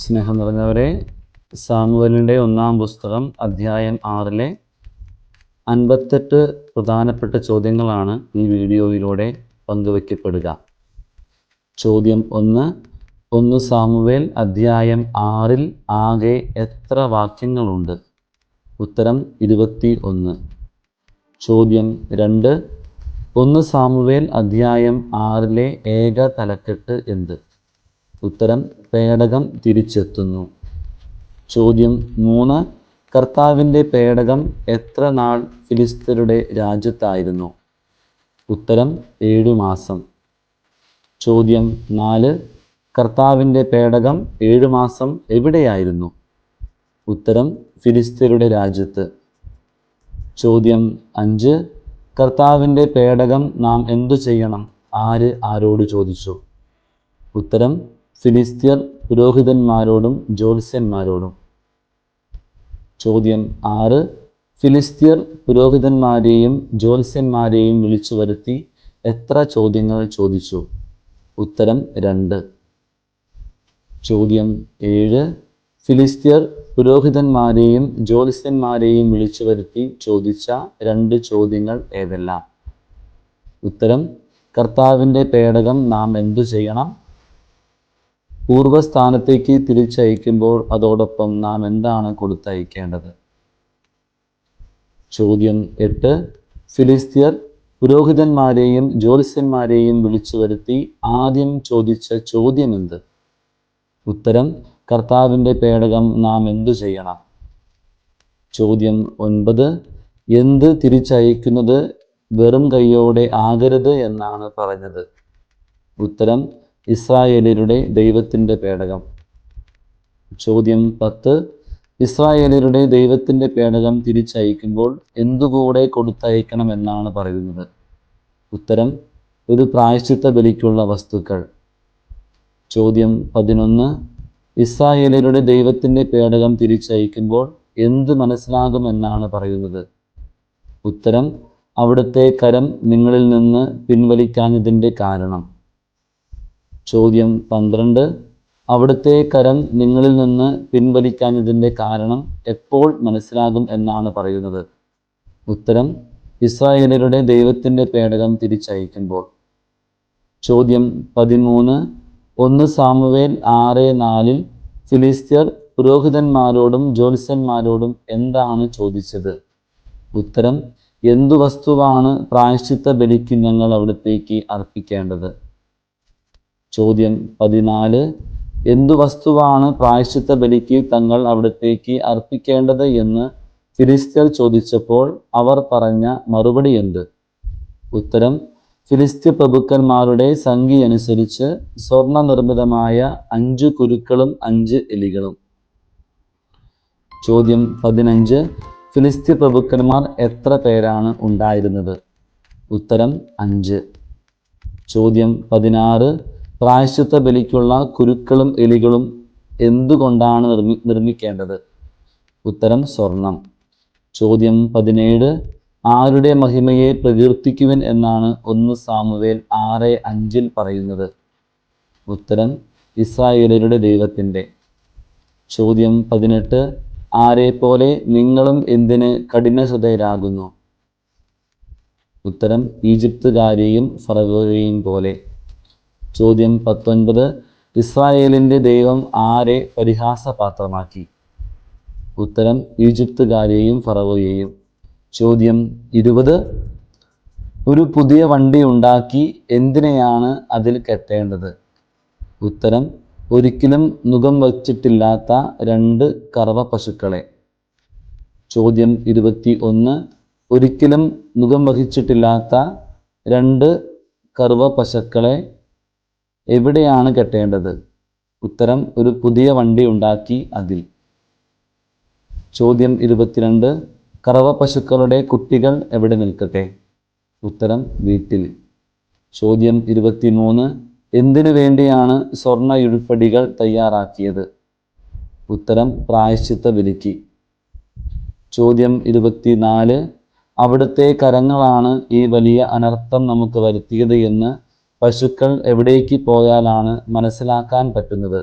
സ്നേഹം നിറഞ്ഞവരെ, സാമുവേലിൻ്റെ 1-ാം പുസ്തകം അധ്യായം 6-ലെ 58 പ്രധാനപ്പെട്ട ചോദ്യങ്ങളാണ് ഈ വീഡിയോയിലൂടെ പങ്കുവയ്ക്കപ്പെടുക. ചോദ്യം 1 സാമുവേൽ അധ്യായം 6-ൽ ആകെ എത്ര വാക്യങ്ങളുണ്ട്? ഉത്തരം 21. ചോദ്യം 2 സാമുവേൽ അധ്യായം 6-ലെ ഏക തലക്കെട്ട് എന്ത്? ഉത്തരം പേടകം തിരിച്ചെത്തുന്നു. ചോദ്യം 3 കർത്താവിൻ്റെ പേടകം എത്ര നാൾ ഫിലിസ്ത്യരുടെ രാജ്യത്തായിരുന്നു? ഉത്തരം 7 മാസം. ചോദ്യം 4 കർത്താവിൻ്റെ പേടകം 7 മാസം എവിടെയായിരുന്നു? ഉത്തരം ഫിലിസ്ത്യരുടെ രാജ്യത്ത്. ചോദ്യം 5 കർത്താവിൻ്റെ പേടകം നാം എന്തു ചെയ്യണം? ആര് ആരോട് ചോദിച്ചു? ഉത്തരം ഫിലിസ്ത്യർ പുരോഹിതന്മാരോടും ജ്യോത്സ്യന്മാരോടും. ചോദ്യം 6 ഫിലിസ്ത്യർ പുരോഹിതന്മാരെയും ജ്യോത്സ്യന്മാരെയും വിളിച്ചു വരുത്തി എത്ര ചോദ്യങ്ങൾ ചോദിച്ചു? ഉത്തരം 2. ചോദ്യം 7 ഫിലിസ്ത്യർ പുരോഹിതന്മാരെയും ജ്യോത്സ്യന്മാരെയും വിളിച്ചു വരുത്തി ചോദിച്ച 2 ചോദ്യങ്ങൾ ഏതെല്ലാം? ഉത്തരം കർത്താവിൻ്റെ പേടകം നാം എന്തു ചെയ്യണം? പൂർവ്വസ്ഥാനത്തേക്ക് തിരിച്ചയക്കുമ്പോൾ അതോടൊപ്പം നാം എന്താണ് കൊടുത്തയക്കേണ്ടത്? ചോദ്യം 8 ഫിലിസ്ത്യർ പുരോഹിതന്മാരെയും ജ്യോത്സ്യന്മാരെയും വിളിച്ചു വരുത്തി ആദ്യം ചോദിച്ച ചോദ്യം എന്ത്? ഉത്തരം കർത്താവിൻ്റെ പേടകം നാം എന്തു ചെയ്യണം? ചോദ്യം 9 എന്ത് തിരിച്ചയക്കുന്നത് വെറും കൈയോടെ ആകരുത് എന്നാണ് പറഞ്ഞത്? ഉത്തരം ഇസ്രായേലരുടെ ദൈവത്തിൻ്റെ പേടകം. ചോദ്യം 10 ഇസ്രായേലരുടെ ദൈവത്തിൻ്റെ പേടകം തിരിച്ചയക്കുമ്പോൾ എന്തുകൂടെ കൊടുത്തയക്കണമെന്നാണ് പറയുന്നത്? ഉത്തരം ഒരു പ്രായശ്ചിത്ത ബലിക്കുള്ള വസ്തുക്കൾ. ചോദ്യം 11 ഇസ്രായേലരുടെ ദൈവത്തിൻ്റെ പേടകം തിരിച്ചയക്കുമ്പോൾ എന്ത് മനസ്സിലാകുമെന്നാണ് പറയുന്നത്? ഉത്തരം അവിടുത്തെ കരം നിങ്ങളിൽ നിന്ന് പിൻവലിക്കാഞ്ഞതിൻ്റെ കാരണം. ചോദ്യം 12 അവിടുത്തെ കരം നിങ്ങളിൽ നിന്ന് പിൻവലിക്കാഞ്ഞതിൻ്റെ കാരണം എപ്പോൾ മനസ്സിലാകും എന്നാണ് പറയുന്നത്? ഉത്തരം ഇസ്രായേലരുടെ ദൈവത്തിൻ്റെ പേടകം തിരിച്ചയക്കുമ്പോൾ. ചോദ്യം 13 സാമുവേൽ 6:4 ഫിലിസ്ത്യർ പുരോഹിതന്മാരോടും ജ്യോത്സ്യന്മാരോടും എന്താണ് ചോദിച്ചത്? ഉത്തരം എന്തു വസ്തുവാണ് പ്രായശ്ചിത്ത ബലിക്ക് ഞങ്ങൾ അവിടത്തേക്ക് അർപ്പിക്കേണ്ടത്? ചോദ്യം 14 എന്തു വസ്തുവാണ് പ്രായശ്ചിത്ത ബലിക്ക് തങ്ങൾ അവിടത്തേക്ക് അർപ്പിക്കേണ്ടത് എന്ന് ഫിലിസ്ത്യർ ചോദിച്ചപ്പോൾ അവർ പറഞ്ഞ മറുപടി എന്ത്? ഉത്തരം ഫിലിസ്ത്യ പ്രഭുക്കന്മാരുടെ സംഖ്യ അനുസരിച്ച് സ്വർണ്ണ നിർമ്മിതമായ 5 കുരുക്കളും 5 എലികളും. ചോദ്യം 15 ഫിലിസ്ത്യ പ്രഭുക്കന്മാർ എത്ര പേരാണ് ഉണ്ടായിരുന്നത്? ഉത്തരം 5. ചോദ്യം 16 പ്രായശ്ചിത്ത ബലിക്കുള്ള കുരുക്കളും എലികളും എന്തുകൊണ്ടാണ് നിർമ്മിക്കേണ്ടത്? ഉത്തരം സ്വർണം. ചോദ്യം 17 ആരുടെ മഹിമയെ പ്രകീർത്തിക്കുവിൻ എന്നാണ് 1 സാമുവേൽ 6:5 പറയുന്നത്? ഉത്തരം ഇസ്രായേലരുടെ ദൈവത്തിൻ്റെ. ചോദ്യം 18 ആരെപ്പോലെ നിങ്ങളും എന്തിന് കഠിനഹൃദയരാകുന്നു? ഉത്തരം ഈജിപ്തുകാരെയും ഫറവോയെയും പോലെ. ചോദ്യം 19 ഇസ്രായേലിൻ്റെ ദൈവം ആരെ പരിഹാസപാത്രമാക്കി? ഉത്തരം ഈജിപ്തുകാരെയും ഫറവോയെയും. ചോദ്യം 20 ഒരു പുതിയ വണ്ടി ഉണ്ടാക്കി എന്തിനെയാണ് അതിൽ കെട്ടേണ്ടത്? ഉത്തരം ഒരിക്കലും നുകം വച്ചിട്ടില്ലാത്ത 2 കറവ പശുക്കളെ. ചോദ്യം 21 ഒരിക്കലും നുകം വഹിച്ചിട്ടില്ലാത്ത 2 കറുവ പശുക്കളെ എവിടെയാണ് കെട്ടേണ്ടത്? ഉത്തരം ഒരു പുതിയ വണ്ടി ഉണ്ടാക്കി അതിൽ. ചോദ്യം 22 കറവ പശുക്കളുടെ കുട്ടികൾ എവിടെ നിൽക്കട്ടെ? ഉത്തരം വീട്ടിൽ. ചോദ്യം 23 എന്തിനു വേണ്ടിയാണ് സ്വർണ്ണയുരുപ്പടികൾ തയ്യാറാക്കിയത്? ഉത്തരം പ്രായശ്ചിത്ത ബലിക്ക്. ചോദ്യം 24 അവിടുത്തെ കരങ്ങളാണ് ഈ വലിയ അനർത്ഥം നമുക്ക് വരുത്തിയത് എന്ന് പശുക്കൾ എവിടേക്ക് പോയാലാണ് മനസ്സിലാക്കാൻ പറ്റുന്നത്?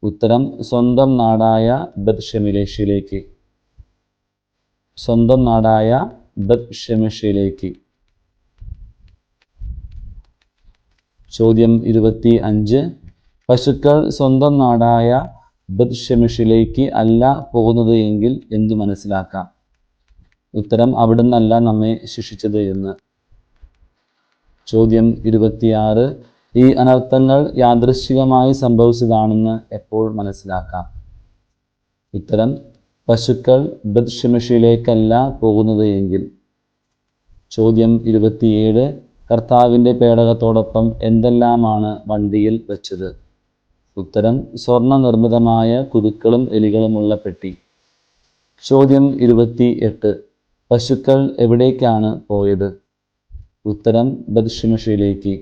ഉത്തരം സ്വന്തം നാടായ ബത്ഷെമിഷിലേക്ക്. സ്വന്തം നാടായ ബത്ഷെമിഷിലേക്ക്. ചോദ്യം 25. പശുക്കൾ സ്വന്തം നാടായ ബത്ഷെമിഷിലേക്ക് അല്ല പോകുന്നത് എങ്കിൽ എന്തു മനസ്സിലാക്കാം? ഉത്തരം അവിടുന്നല്ല നമ്മെ ശിക്ഷിച്ചത് എന്ന്. ചോദ്യം 26. ഈ അനർത്ഥങ്ങൾ യാദൃശ്ചികമായി സംഭവിച്ചതാണെന്ന് എപ്പോൾ മനസ്സിലാക്കാം? ഉത്തരം പശുക്കൾ ബത്ഷെമിഷിലേക്കല്ല പോകുന്നത് എങ്കിൽ. ചോദ്യം 27. കർത്താവിൻ്റെ പേടകത്തോടൊപ്പം എന്തെല്ലാമാണ് വണ്ടിയിൽ വെച്ചത്? ഉത്തരം സ്വർണ്ണ നിർമ്മിതമായ കുരുക്കളും എലികളുമുള്ള പെട്ടി. ചോദ്യം 28. പശുക്കൾ എവിടേക്കാണ് പോയത്? ഉത്തരം ബത്ഷെമിഷിലേക്ക്.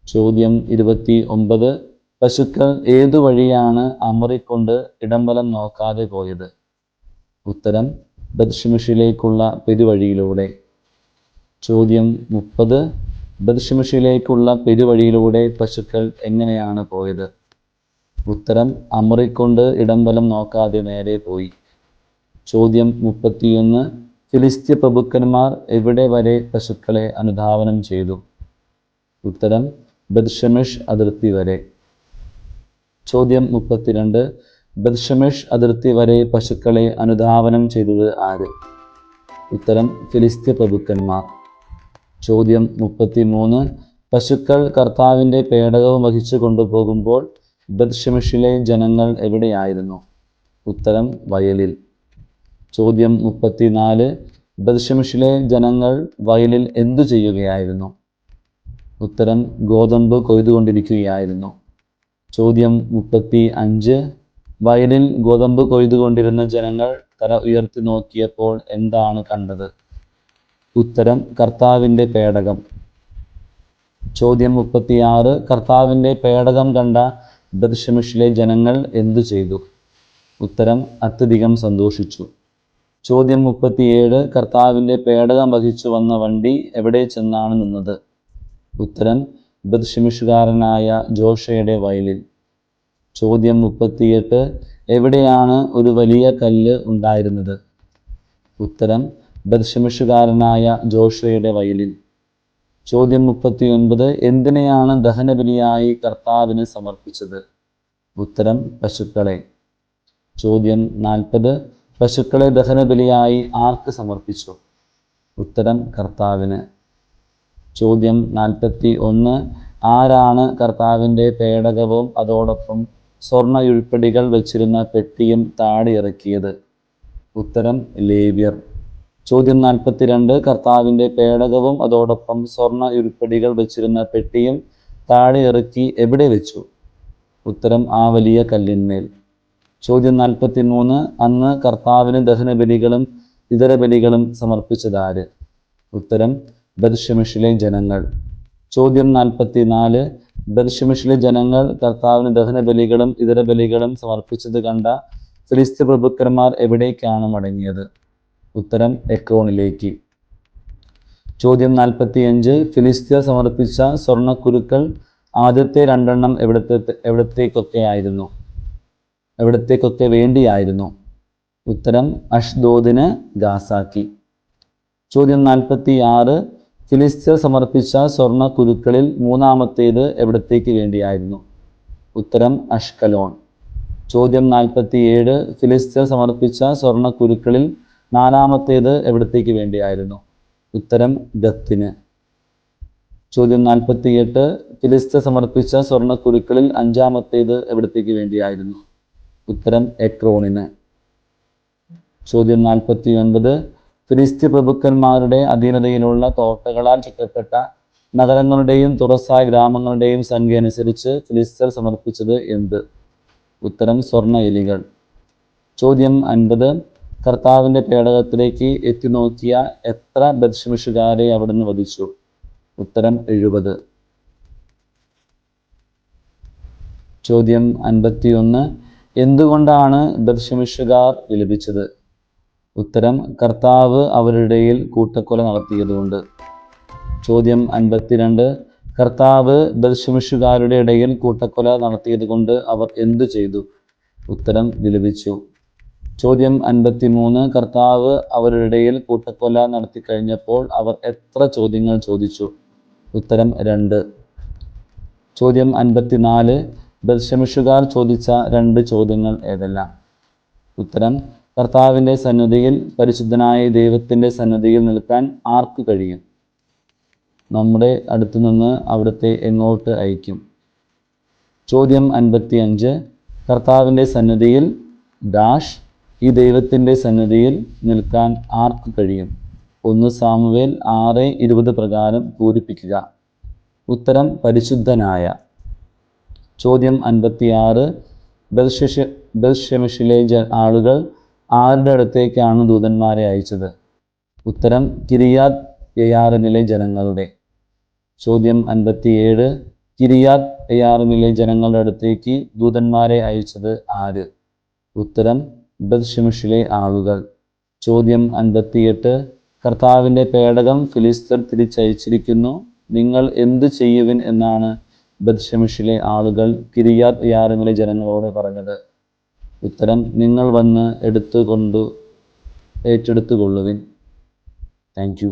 ചോദ്യം 29. പശുക്കൾ ഏതു വഴിയാണ് അമറിക്കൊണ്ട് ഇടംവലം നോക്കാതെ പോയത്? ഉത്തരം ബത്ഷെമിഷിലേക്കുള്ള പെരുവഴിയിലൂടെ. ചോദ്യം 30. ബത്ഷെമിഷിലേക്കുള്ള പെരുവഴിയിലൂടെ പശുക്കൾ എങ്ങനെയാണ് പോയത്? ഉത്തരം അമറിക്കൊണ്ട് ഇടംവലം നോക്കാതെ നേരെ പോയി. ചോദ്യം 31. ഫിലിസ്ത്യ പ്രഭുക്കന്മാർ എവിടെ വരെ പശുക്കളെ അനുധാവനം ചെയ്തു? ഉത്തരം ബത്ഷെമിഷ് അതിർത്തി വരെ. ചോദ്യം 32. ബത്ഷെമിഷ് അതിർത്തി വരെ പശുക്കളെ അനുധാവനം ചെയ്തത് ആര്? ഉത്തരം ഫിലിസ്ത്യ പ്രഭുക്കന്മാർ. ചോദ്യം 33. പശുക്കൾ കർത്താവിൻ്റെ പേടകവും വഹിച്ചു കൊണ്ടുപോകുമ്പോൾ ബത്ഷെമിഷിലെ ജനങ്ങൾ എവിടെയായിരുന്നു? ഉത്തരം വയലിൽ. ചോദ്യം 34. ബത്ഷെമിഷിലെ ജനങ്ങൾ വയലിൽ എന്തു ചെയ്യുകയായിരുന്നു? ഉത്തരം ഗോതമ്പ് കൊയ്തുകൊണ്ടിരിക്കുകയായിരുന്നു. ചോദ്യം 35. വയലിൽ ഗോതമ്പ് കൊയ്തുകൊണ്ടിരുന്ന ജനങ്ങൾ തല ഉയർത്തി നോക്കിയപ്പോൾ എന്താണ് കണ്ടത്? ഉത്തരം കർത്താവിൻ്റെ പേടകം. ചോദ്യം 36. കർത്താവിൻ്റെ പേടകം കണ്ട ബത്ഷെമിഷിലെ ജനങ്ങൾ എന്തു ചെയ്തു? ഉത്തരം അത്യധികം സന്തോഷിച്ചു. ചോദ്യം 37. കർത്താവിൻ്റെ പേടകം വഹിച്ചു വന്ന വണ്ടി എവിടെ ചെന്നാണ് നിന്നത്? ഉത്തരം ബത്ഷെമിഷുകാരനായ ജോഷയുടെ വയലിൽ. ചോദ്യം 38. എവിടെയാണ് ഒരു വലിയ കല്ല് ഉണ്ടായിരുന്നത്? ഉത്തരം ബത്ഷെമിഷുകാരനായ ജോഷയുടെ വയലിൽ. ചോദ്യം 39. എന്തിനെയാണ് ദഹനബലിയായി കർത്താവിന് സമർപ്പിച്ചത്? ഉത്തരം പശുക്കളെ. ചോദ്യം 40. പശുക്കളെ ദഹനബലിയായി ആർക്ക് സമർപ്പിച്ചു? ഉത്തരം കർത്താവിന്. ചോദ്യം 41. ആരാണ് കർത്താവിൻ്റെ പേടകവും അതോടൊപ്പം സ്വർണ്ണയുൾപ്പെടികൾ വെച്ചിരുന്ന പെട്ടിയും താഴെ ഇറക്കിയത്? ഉത്തരം ലേവ്യർ. ചോദ്യം 42. കർത്താവിൻ്റെ പേടകവും അതോടൊപ്പം സ്വർണ്ണയുൾപ്പെടികൾ വെച്ചിരുന്ന പെട്ടിയും താഴെ ഇറക്കി എവിടെ വെച്ചു? ഉത്തരം ആ വലിയ കല്ലിന്മേൽ. ചോദ്യം 43. അന്ന് കർത്താവിന് ദഹനബലികളും ഇതര ബലികളും സമർപ്പിച്ചതാര്? ഉത്തരം ബത്ഷെമിഷിലെ ജനങ്ങൾ. ചോദ്യം 44. ബത്ഷെമിഷിലെ ജനങ്ങൾ കർത്താവിന് ദഹനബലികളും ഇതര ബലികളും സമർപ്പിച്ചത് കണ്ട ഫിലിസ്ത്യ പ്രഭുക്കന്മാർ എവിടേക്കാണ് മടങ്ങിയത്? ഉത്തരം എക്രോണിലേക്ക്. ചോദ്യം 45. ഫിലിസ്ത്യർ സമർപ്പിച്ച സ്വർണ്ണക്കുരുക്കൾ ആദ്യത്തെ 2 എവിടത്തേക്കൊക്കെ വേണ്ടിയായിരുന്നു? ഉത്തരം അഷ്ദോദിന്, ഗാസാക്കി. ചോദ്യം 46. ഫിലിസ്ത്യർ സമർപ്പിച്ച സ്വർണ്ണക്കുരുക്കളിൽ 3-ാമത്തേത് എവിടത്തേക്ക് വേണ്ടിയായിരുന്നു? ഉത്തരം അഷ്കലോൺ. ചോദ്യം 47. ഫിലിസ്ത്യർ സമർപ്പിച്ച സ്വർണ്ണക്കുരുക്കളിൽ 4-ാമത്തേത് എവിടത്തേക്ക് വേണ്ടിയായിരുന്നു? ഉത്തരം ഗത്തിന്. ചോദ്യം 48. ഫിലിസ്ത്യർ സമർപ്പിച്ച സ്വർണ്ണക്കുരുക്കളിൽ 5-ാമത്തേത് എവിടത്തേക്ക് വേണ്ടിയായിരുന്നു? ഉത്തരം എക്രോണിന്. ചോദ്യം 49. ഫിലിസ്ത്യ പ്രഭുക്കന്മാരുടെ അധീനതയിലുള്ള കോട്ടകളാൽ ചുറ്റപ്പെട്ട നഗരങ്ങളുടെയും തുറസായ ഗ്രാമങ്ങളുടെയും സംഖ്യ അനുസരിച്ച് ഫിലിസ്ത്യർ സമർപ്പിച്ചത് എന്ത്? ഉത്തരം സ്വർണ്ണ എലികൾ. ചോദ്യം 50. കർത്താവിൻ്റെ പേടകത്തിലേക്ക് എത്തിനോക്കിയ എത്ര ബത്ഷെമിഷുകാരെ അവിടുന്ന് വധിച്ചു? ഉത്തരം 70. ചോദ്യം 51. എന്തുകൊണ്ടാണ് ബത്ഷെമിഷുകാർ വിലപിച്ചത്? ഉത്തരം കർത്താവ് അവരുടെ ഇടയിൽ കൂട്ടക്കൊല നടത്തിയതുകൊണ്ട്. ചോദ്യം 52. കർത്താവ് ബത്ശെമെശുകാരുടെ ഇടയിൽ കൂട്ടക്കൊല നടത്തിയത് കൊണ്ട് അവർ എന്തു ചെയ്തു? ഉത്തരം വിലപിച്ചു. ചോദ്യം 53. കർത്താവ് അവരുടെ ഇടയിൽ കൂട്ടക്കൊല നടത്തിക്കഴിഞ്ഞപ്പോൾ അവർ എത്ര ചോദ്യങ്ങൾ ചോദിച്ചു? ഉത്തരം 2. ചോദ്യം 54. ബത്ശെമെശുകാർ ചോദിച്ച 2 ചോദ്യങ്ങൾ ഏതെല്ലാം? ഉത്തരം: കർത്താവിൻ്റെ സന്നിധിയിൽ, പരിശുദ്ധനായ ദൈവത്തിൻ്റെ സന്നിധിയിൽ നിൽക്കാൻ ആർക്ക് കഴിയും? നമ്മുടെ അടുത്തു നിന്ന് അവിടുത്തെ എങ്ങോട്ട് അയക്കും? ചോദ്യം 55. കർത്താവിൻ്റെ സന്നിധിയിൽ ഈ ദൈവത്തിൻ്റെ സന്നിധിയിൽ നിൽക്കാൻ ആർക്ക് കഴിയും? 1 സാമുവേൽ 6:20 പ്രകാരം പൂരിപ്പിക്കുക. ഉത്തരം: പരിശുദ്ധനായ. ചോദ്യം 56. ബത്ശെമെശിലെ ആളുകൾ ആരുടെ അടുത്തേക്കാണ് ദൂതന്മാരെ അയച്ചത്? ഉത്തരം: കിരിയാത്ത് യെയാറിമിലെ ജനങ്ങളുടെ. ചോദ്യം 57. കിരിയാത്ത് യെയാറിമിലെ ജനങ്ങളുടെ അടുത്തേക്ക് ദൂതന്മാരെ അയച്ചത് ആര്? ഉത്തരം: ബത്ശെമെശിലെ ആളുകൾ. ചോദ്യം 58. കർത്താവിൻ്റെ പേടകം ഫിലിസ്ത്യർ തിരിച്ചയച്ചിരിക്കുന്നു, നിങ്ങൾ എന്തു ചെയ്യുവിൻ എന്നാണ് ബത്ശെമെശിലെ ആളുകൾ കിരിയാത്ത് യെയാറിമിലെ ജനങ്ങളോട് പറഞ്ഞത്? ഉത്തരം: നിങ്ങൾ വന്ന് ഏറ്റെടുത്തുകൊള്ളുവിൻ. Thank you.